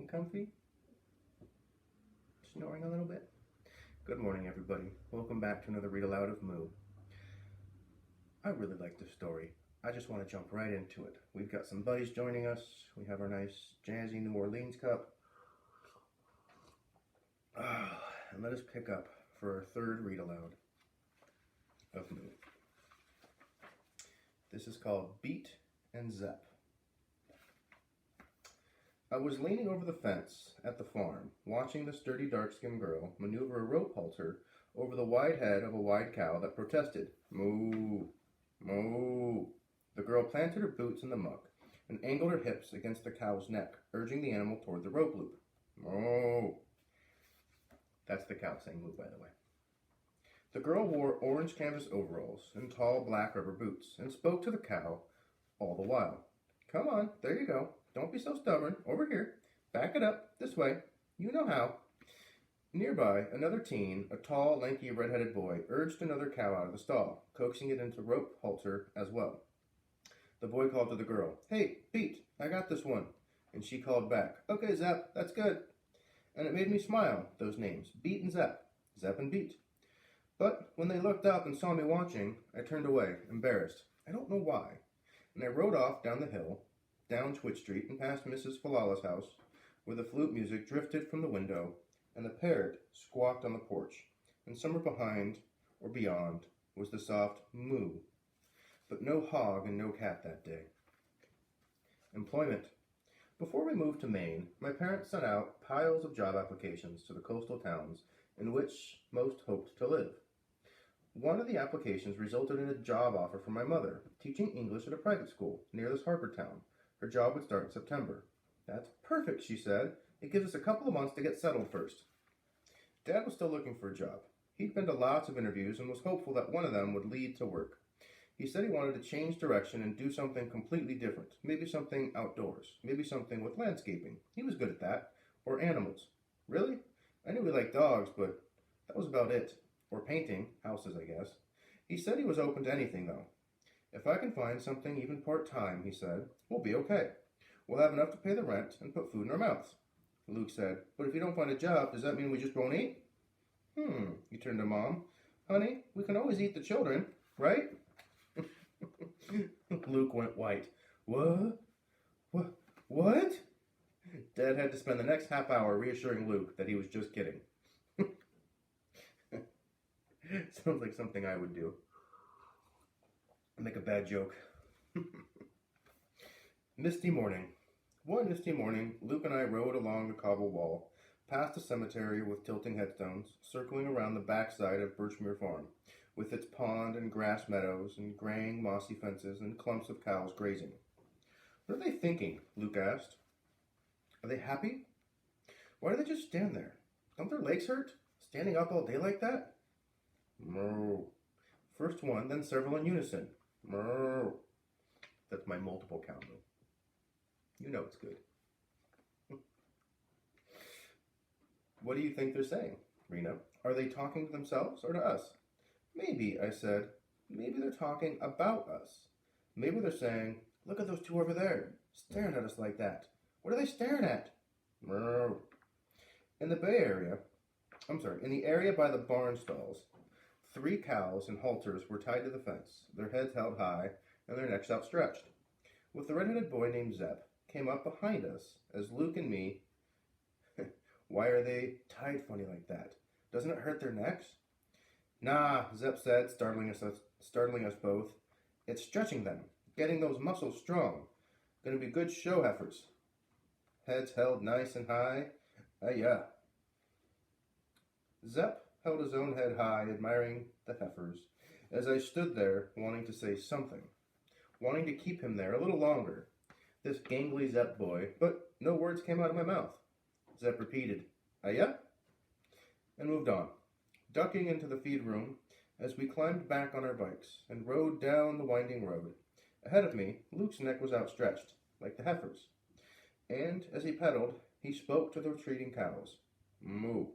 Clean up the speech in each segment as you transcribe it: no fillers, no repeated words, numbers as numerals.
Getting comfy? Snoring a little bit? Good morning, everybody. Welcome back to another Read Aloud of Moo. I really like this story. I just want to jump right into it. We've got some buddies joining us. We have our nice jazzy New Orleans cup. And let us pick up for our third Read Aloud of Moo. This is called Beat and Zep. I was leaning over the fence at the farm, watching the sturdy dark-skinned girl maneuver a rope halter over the wide head of a wide cow that protested, "Moo, moo." The girl planted her boots in the muck and angled her hips against the cow's neck, urging the animal toward the rope loop. "Moo." That's the cow saying moo, by the way. The girl wore orange canvas overalls and tall black rubber boots and spoke to the cow all the while. "Come on, there you go. Don't be so stubborn. Over here. Back it up. This way. You know how." Nearby, another teen, a tall, lanky, red-headed boy, urged another cow out of the stall, coaxing it into rope halter as well. The boy called to the girl, "Hey, Pete, I got this one." And she called back, "Okay, Zep, that's good." And it made me smile, those names, Beat and Zep, Zep and Beat. But when they looked up and saw me watching, I turned away, embarrassed. I don't know why. And I rode off down the hill, down Twitch Street and past Mrs. Falala's house, where the flute music drifted from the window and the parrot squawked on the porch, and somewhere behind or beyond was the soft moo. But no hog and no cat that day. Employment. Before we moved to Maine, my parents sent out piles of job applications to the coastal towns in which most hoped to live. One of the applications resulted in a job offer for my mother, teaching English at a private school near this harbor town. Her job would start in September. "That's perfect," she said. "It gives us a couple of months to get settled first." Dad was still looking for a job. He'd been to lots of interviews and was hopeful that one of them would lead to work. He said he wanted to change direction and do something completely different. Maybe something outdoors. Maybe something with landscaping. He was good at that. Or animals. Really? I knew he liked dogs, but that was about it. Or painting. Houses, I guess. He said he was open to anything, though. "If I can find something even part-time," he said, "we'll be okay. We'll have enough to pay the rent and put food in our mouths." Luke said, "But if you don't find a job, does that mean we just won't eat?" He turned to Mom. "Honey, we can always eat the children, right?" Luke went white. What? What? Dad had to spend the next half hour reassuring Luke that he was just kidding. Sounds like something I would do. Make a bad joke. Misty morning. One misty morning, Luke and I rode along the cobble wall, past a cemetery with tilting headstones, circling around the backside of Birchmere Farm, with its pond and grass meadows and graying mossy fences and clumps of cows grazing. "What are they thinking?" Luke asked. "Are they happy? Why do they just stand there? Don't their legs hurt, standing up all day like that?" Moo. First one, then several in unison. Moo. That's my multiple count moo. You know it's good. "What do you think they're saying, Rena? Are they talking to themselves or to us?" "Maybe," I said. "Maybe they're talking about us. Maybe they're saying, 'Look at those two over there, staring at us like that. What are they staring at?'" Moo. In the the area by the barn stalls, 3 cows in halters were tied to the fence, their heads held high and their necks outstretched. With the red-headed boy named Zep came up behind us as Luke and me. "Why are they tied funny like that? Doesn't it hurt their necks?" "Nah," Zep said, startling us both. "It's stretching them, getting those muscles strong. Gonna be good show heifers. Heads held nice and high. Yeah." Zep held his own head high, admiring the heifers, as I stood there wanting to say something, wanting to keep him there a little longer, this gangly Zep boy, but no words came out of my mouth. Zep repeated, "Yeah," and moved on, ducking into the feed room as we climbed back on our bikes and rode down the winding road. Ahead of me, Luke's neck was outstretched, like the heifer's, and as he pedaled, he spoke to the retreating cows. Moo.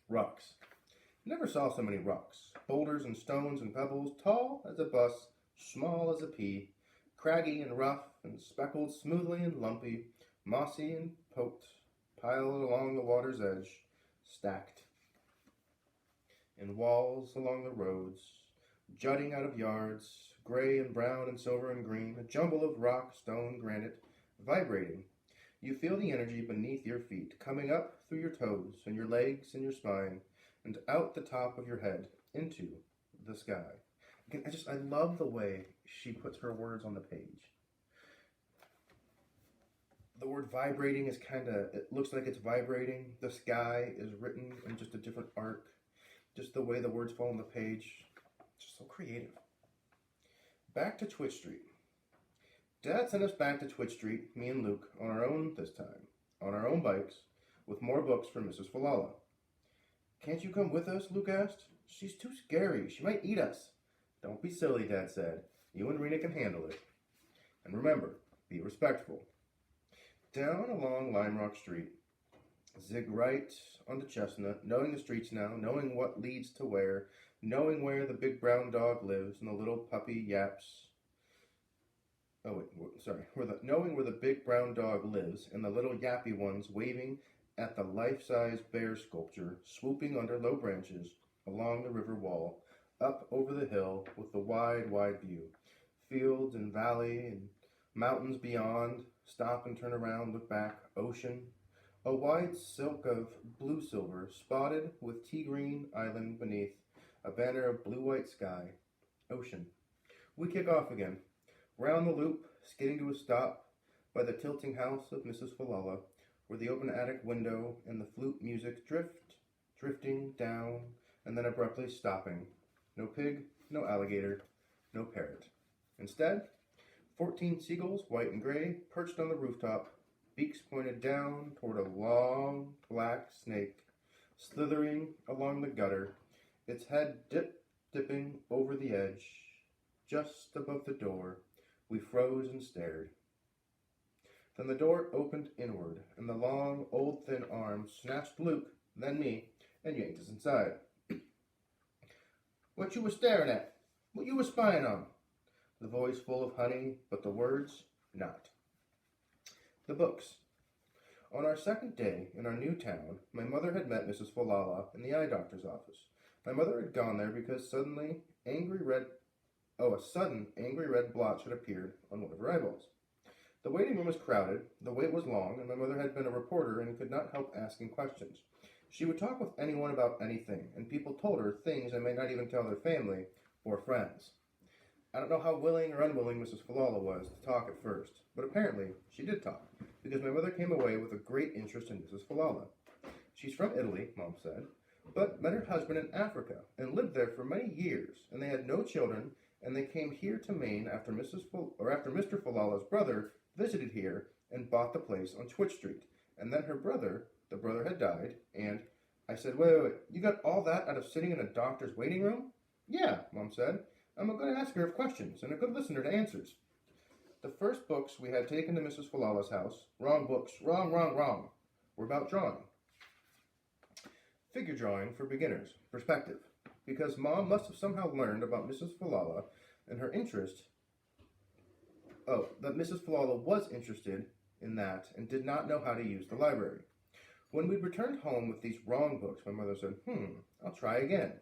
Rocks. Never saw so many rocks. Boulders and stones and pebbles, tall as a bus, small as a pea, craggy and rough and speckled smoothly and lumpy, mossy and poked, piled along the water's edge, stacked. In walls along the roads, jutting out of yards, gray and brown and silver and green, a jumble of rock, stone, granite, vibrating. You feel the energy beneath your feet, coming up through your toes and your legs and your spine, and out the top of your head, into the sky. Again, I love the way she puts her words on the page. The word vibrating is it looks like it's vibrating. The sky is written in just a different arc. Just the way the words fall on the page. Just so creative. Back to Twitch Street. Dad sent us back to Twitch Street, me and Luke, on our own this time. On our own bikes, with more books for Mrs. Falala. Can't you come with us? Luke asked. She's too scary. She might eat us. Don't be silly, Dad said. You and Rena can handle it. And remember, be respectful. Down along Lime Rock Street. Zig right onto Chestnut, knowing the streets now, knowing what leads to where, knowing where the big brown dog lives and the little puppy yaps. Knowing where the big brown dog lives and the little yappy ones waving at the life-size bear sculpture swooping under low branches along the river wall, up over the hill with the wide, wide view. Fields and valley and mountains beyond, stop and turn around, look back, ocean. A wide silk of blue-silver, spotted with tea-green island beneath, a banner of blue-white sky, ocean. We kick off again. Round the loop, skidding to a stop by the tilting house of Mrs. Falala, where the open attic window and the flute music drifting down, and then abruptly stopping. No pig, no alligator, no parrot. Instead, 14 seagulls, white and gray, perched on the rooftop, beaks pointed down toward a long black snake, slithering along the gutter, its head dipping over the edge. Just above the door, we froze and stared. Then the door opened inward, and the long, old, thin arm snatched Luke, then me, and yanked us inside. What you was staring at? What you was spying on? The voice full of honey, but the words not. The books. On our second day in our new town, my mother had met Mrs. Falala in the eye doctor's office. My mother had gone there because a sudden angry red blotch had appeared on one of her eyeballs. The waiting room was crowded, the wait was long, and my mother had been a reporter and could not help asking questions. She would talk with anyone about anything, and people told her things I might not even tell their family or friends. I don't know how willing or unwilling Mrs. Falala was to talk at first, but apparently she did talk, because my mother came away with a great interest in Mrs. Falala. She's from Italy, Mom said, but met her husband in Africa and lived there for many years, and they had no children, and they came here to Maine after Mr. Falala's brother visited here and bought the place on Twitch Street, and then the brother had died, and I said, wait, you got all that out of sitting in a doctor's waiting room? Yeah, Mom said. I'm a good asker of questions and a good listener to answers. The first books we had taken to Mrs. Falala's house, wrong books, wrong, were about drawing. Figure drawing for beginners, perspective, because Mom must have somehow learned about Mrs. Falala and her interest, that Mrs. Falala was interested in that and did not know how to use the library. When we returned home with these wrong books, my mother said, I'll try again.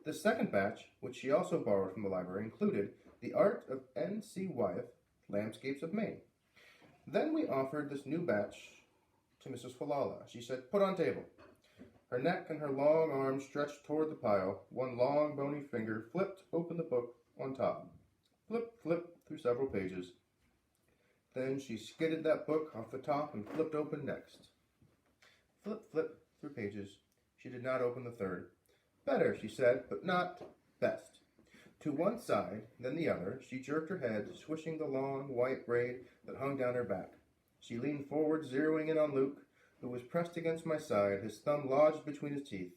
The second batch, which she also borrowed from the library, included The Art of N.C. Wyeth, Landscapes of Maine. Then we offered this new batch to Mrs. Falala. She said, put on table. Her neck and her long arms stretched toward the pile. One long bony finger flipped open the book on top. Flip through several pages. Then she skidded that book off the top and flipped open next. Flip through pages. She did not open the third. Better, she said, but not best. To one side, then the other, she jerked her head, swishing the long, white braid that hung down her back. She leaned forward, zeroing in on Luke, who was pressed against my side, his thumb lodged between his teeth.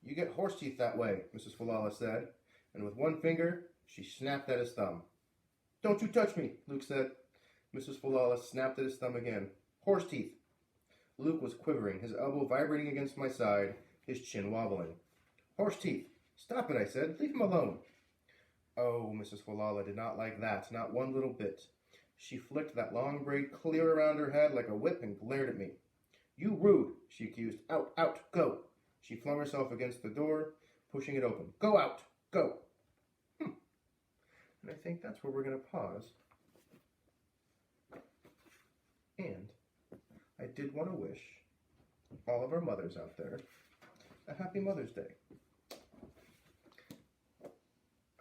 You get horse teeth that way, Mrs. Falala said, and with one finger, she snapped at his thumb. Don't you touch me, Luke said. Mrs. Falala snapped at his thumb again. Horse teeth. Luke was quivering, his elbow vibrating against my side, his chin wobbling. Horse teeth. Stop it, I said. Leave him alone. Oh, Mrs. Falala did not like that, not one little bit. She flicked that long braid clear around her head like a whip and glared at me. You rude, she accused. Out, out, go. She flung herself against the door, pushing it open. Go out, go. And I think that's where we're going to pause. And I did want to wish all of our mothers out there a happy Mother's Day.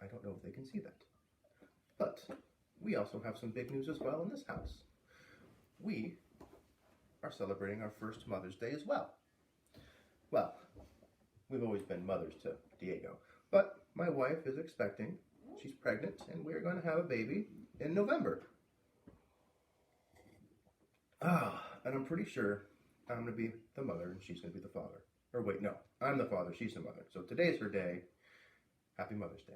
I don't know if they can see that. But we also have some big news as well in this house. We are celebrating our first Mother's Day as well. Well, we've always been mothers to Diego, but my wife is expecting. She's pregnant, and we're going to have a baby in November. And I'm pretty sure I'm going to be the mother, and she's going to be the father. Or wait, no, I'm the father, she's the mother. So today's her day. Happy Mother's Day.